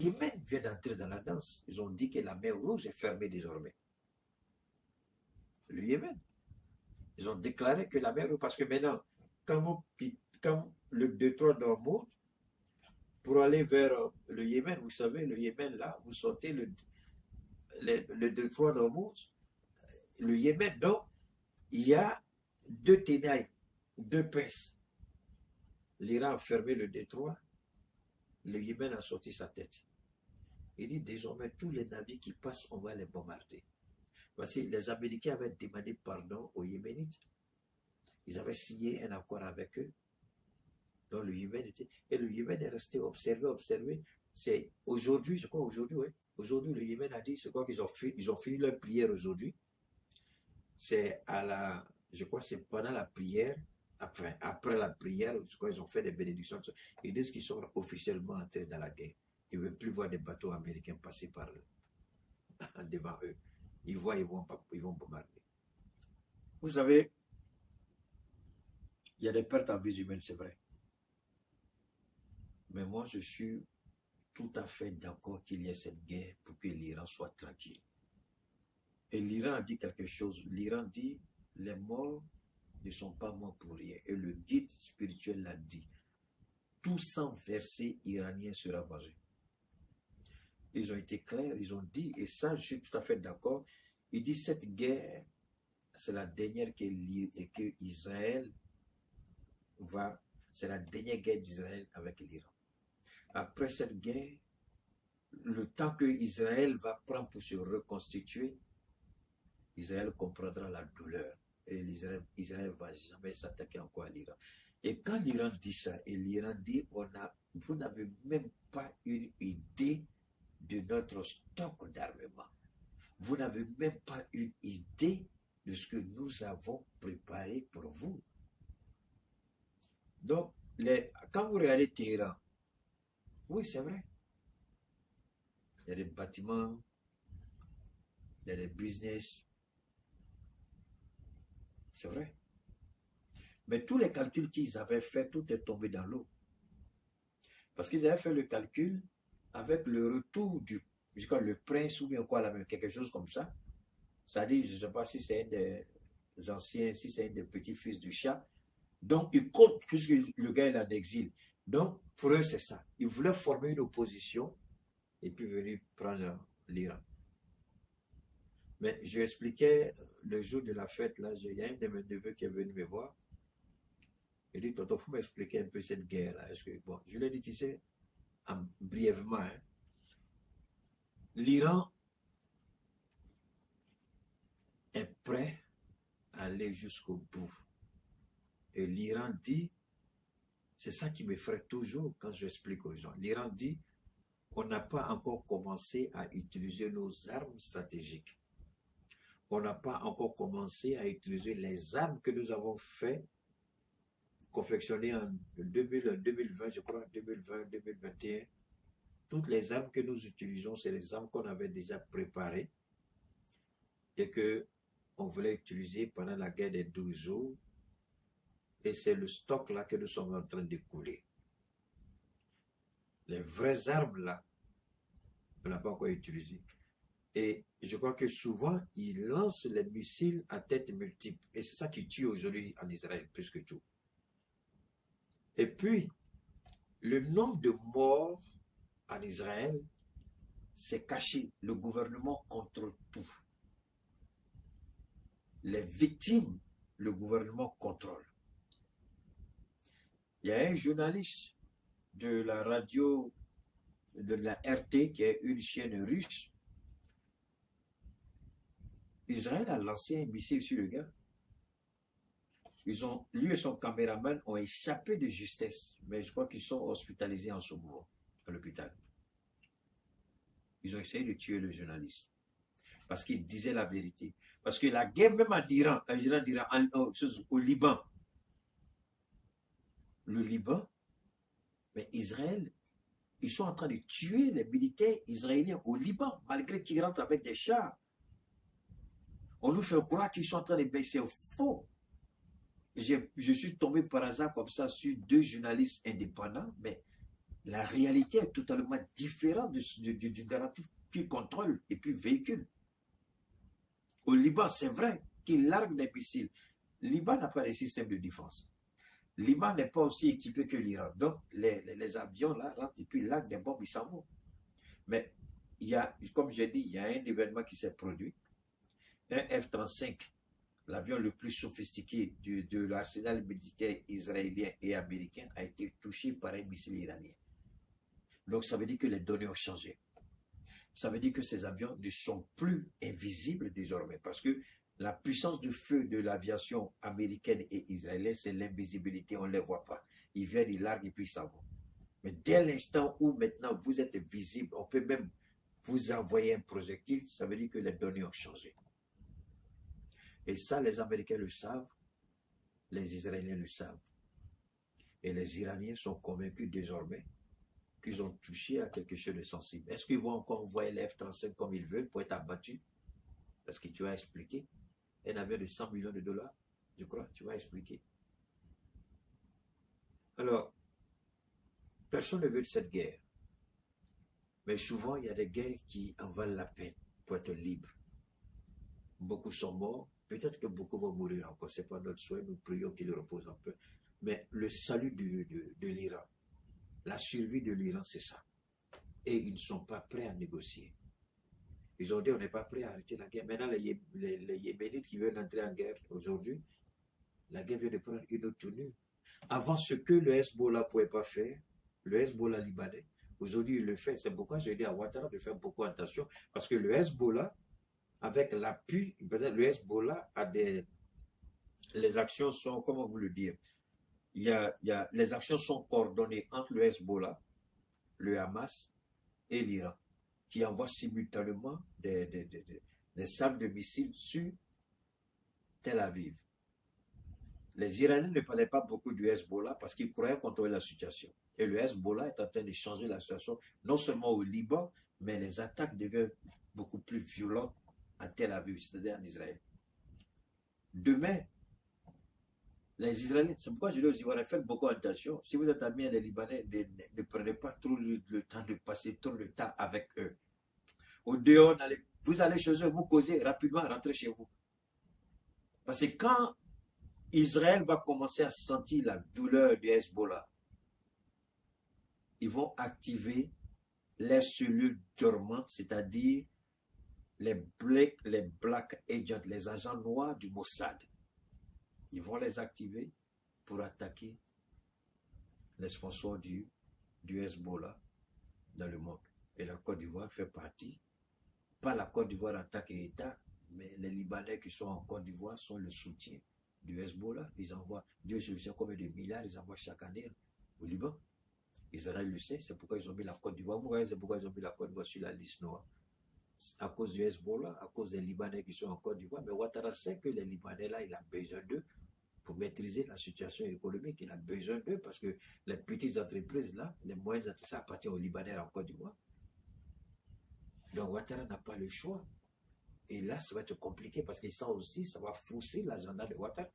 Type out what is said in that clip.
Yémen vient d'entrer dans la danse. Ils ont dit que la mer Rouge est fermée désormais. Le Yémen. Ils ont déclaré que la mer Rouge, parce que maintenant, quand le détroit d'Ormuz, pour aller vers le Yémen, vous savez, le Yémen là, vous sortez le détroit d'Ormuz, le Yémen, donc, il y a deux tenailles, deux pinces. L'Iran a fermé le détroit, le Yémen a sorti sa tête. Il dit désormais tous les navires qui passent, on va les bombarder. Parce que les Américains avaient demandé pardon aux Yéménites. Ils avaient signé un accord avec eux. Donc le Yémen était. Et le Yémen est resté observé. C'est aujourd'hui, je crois aujourd'hui, oui. Aujourd'hui, le Yémen a dit, je crois qu'ils ont fini leur prière aujourd'hui. C'est je crois que c'est pendant la prière, après la prière, je crois qu'ils ont fait des bénédictions. Ils disent qu'ils sont officiellement entrés dans la guerre. Ils ne veulent plus voir des bateaux américains passer par eux, devant eux. Ils vont bombarder. Vous savez, il y a des pertes en vie humaines, c'est vrai. Mais moi, je suis tout à fait d'accord qu'il y ait cette guerre pour que l'Iran soit tranquille. Et l'Iran a dit quelque chose. L'Iran dit, les morts ne sont pas morts pour rien. Et le guide spirituel l'a dit. Tout sang versé iranien sera vengé. Ils ont été clairs, ils ont dit, et ça, je suis tout à fait d'accord. Il dit, cette guerre, c'est la dernière que Israël va, c'est la dernière guerre d'Israël avec l'Iran. Après cette guerre, le temps que Israël va prendre pour se reconstituer, Israël comprendra la douleur. Et Israël ne va jamais s'attaquer encore à l'Iran. Et quand l'Iran dit ça, et l'Iran dit, vous n'avez même pas une idée de notre stock d'armement. Vous n'avez même pas une idée de ce que nous avons préparé pour vous. Donc, quand vous regardez Téhéran, oui, c'est vrai. Il y a des bâtiments, il y a des business. C'est vrai. Mais tous les calculs qu'ils avaient faits, tout est tombé dans l'eau. Parce qu'ils avaient fait le calcul avec le retour le prince ou bien quoi, là, quelque chose comme ça. Ça dit, je ne sais pas si c'est un des anciens, si c'est un des petits-fils du Shah. Donc, ils comptent, puisque le gars est en exil. Donc, pour eux, c'est ça. Ils voulaient former une opposition et puis venir prendre l'Iran. Mais je expliquais le jour de la fête, là, il y a un de mes neveux qui est venu me voir. Il dit, tonton, il faut m'expliquer un peu cette guerre-là. Bon, je lui ai dit, tu sais, brièvement, hein, l'Iran est prêt à aller jusqu'au bout. Et l'Iran dit, c'est ça qui m'effraie toujours quand j'explique aux gens. L'Iran dit, on n'a pas encore commencé à utiliser nos armes stratégiques. On n'a pas encore commencé à utiliser les armes que nous avons confectionnées en 2020, je crois, 2020, 2021. Toutes les armes que nous utilisons, c'est les armes qu'on avait déjà préparées et qu'on voulait utiliser pendant la guerre des 12 jours. Et c'est le stock là que nous sommes en train d'écouler. Les vraies armes là, on n'a pas encore utilisées. Et je crois que souvent, ils lancent les missiles à tête multiple. Et c'est ça qui tue aujourd'hui en Israël, plus que tout. Et puis, le nombre de morts en Israël, c'est caché. Le gouvernement contrôle tout. Les victimes, le gouvernement contrôle. Il y a un journaliste de la radio, de la RT, qui est une chaîne russe. Israël a lancé un missile sur le gars. Lui et son caméraman ont échappé de justesse, mais je crois qu'ils sont hospitalisés en ce moment, à l'hôpital. Ils ont essayé de tuer le journaliste, parce qu'il disait la vérité. Parce que la guerre, même en Iran, au Liban, le Liban, mais Israël, ils sont en train de tuer les militaires israéliens au Liban, malgré qu'ils rentrent avec des chars. On nous fait croire qu'ils sont en train de baisser au faux. Je suis tombé par hasard comme ça sur 2 journalistes indépendants, mais la réalité est totalement différente du narratif qui contrôle et puis véhicule. Au Liban, c'est vrai qu'il largue des missiles. Le Liban n'a pas les systèmes de défense. Le Liban n'est pas aussi équipé que l'Iran. Donc, les avions là rentrent et puis larguent des bombes, ils s'en vont. Mais il y a, comme j'ai dit, il y a un événement qui s'est produit. Un F-35, l'avion le plus sophistiqué de l'arsenal militaire israélien et américain, a été touché par un missile iranien. Donc, ça veut dire que les données ont changé. Ça veut dire que ces avions ne sont plus invisibles désormais parce que la puissance de feu de l'aviation américaine et israélienne, c'est l'invisibilité, on ne les voit pas. Ils viennent, ils larguent et puis ils s'en vont. Mais dès l'instant où maintenant vous êtes visible, on peut même vous envoyer un projectile, ça veut dire que les données ont changé. Et ça, les Américains le savent, les Israéliens le savent. Et les Iraniens sont convaincus désormais qu'ils ont touché à quelque chose de sensible. Est-ce qu'ils vont encore envoyer les F-35 comme ils veulent pour être abattus? Parce que tu as expliqué. Un avion de 100 millions de dollars, je crois, tu vas expliquer. Alors, personne ne veut de cette guerre. Mais souvent, il y a des guerres qui en valent la peine pour être libres. Beaucoup sont morts. Peut-être que beaucoup vont mourir encore. Ce n'est pas notre souhait. Nous prions qu'il repose un peu. Mais le salut de l'Iran, la survie de l'Iran, c'est ça. Et ils ne sont pas prêts à négocier. Ils ont dit on n'est pas prêt à arrêter la guerre. Maintenant, les Yéménites qui veulent entrer en guerre aujourd'hui, la guerre vient de prendre une autre tournure. Avant, ce que le Hezbollah ne pouvait pas faire, le Hezbollah libanais, aujourd'hui il le fait. C'est pourquoi j'ai dit à Ouattara de faire beaucoup attention. Parce que le Hezbollah, avec l'appui, le Hezbollah a des... Les actions sont, comment vous le dire, les actions sont coordonnées entre le Hezbollah, le Hamas et l'Iran, qui envoient simultanément des salves de missiles sur Tel Aviv. Les Iraniens ne parlaient pas beaucoup du Hezbollah parce qu'ils croyaient contrôler la situation. Et le Hezbollah est en train de changer la situation, non seulement au Liban, mais les attaques deviennent beaucoup plus violentes à Tel Aviv, c'est-à-dire en Israël. Demain, les Israéliens, c'est pourquoi je dis aux Ivoiriens, faites beaucoup attention. Si vous êtes amis avec les Libanais, ne prenez pas trop le temps de passer trop de temps avec eux. Au dehors, vous allez chez eux, vous causez rapidement, rentrez chez vous. Parce que quand Israël va commencer à sentir la douleur du Hezbollah, ils vont activer les cellules dormantes, c'est-à-dire les black agents, les agents noirs du Mossad. Ils vont les activer pour attaquer les sponsors du Hezbollah dans le monde. Et la Côte d'Ivoire fait partie. Pas la Côte d'Ivoire attaque État, mais les Libanais qui sont en Côte d'Ivoire sont le soutien du Hezbollah. Ils envoient, Dieu sait combien de milliards ils envoient chaque année au Liban. Israël le sait, c'est pourquoi ils ont mis la Côte d'Ivoire. C'est pourquoi ils ont mis la Côte d'Ivoire sur la liste noire. À cause du Hezbollah, à cause des Libanais qui sont en Côte d'Ivoire. Mais Ouattara sait que les Libanais là, il a besoin d'eux pour maîtriser la situation économique. Il a besoin d'eux parce que les petites entreprises là, les moyennes entreprises, ça appartient aux Libanais en Côte d'Ivoire. Donc Ouattara n'a pas le choix. Et là, ça va être compliqué parce qu'il sent aussi, ça va fausser l'agenda de Ouattara.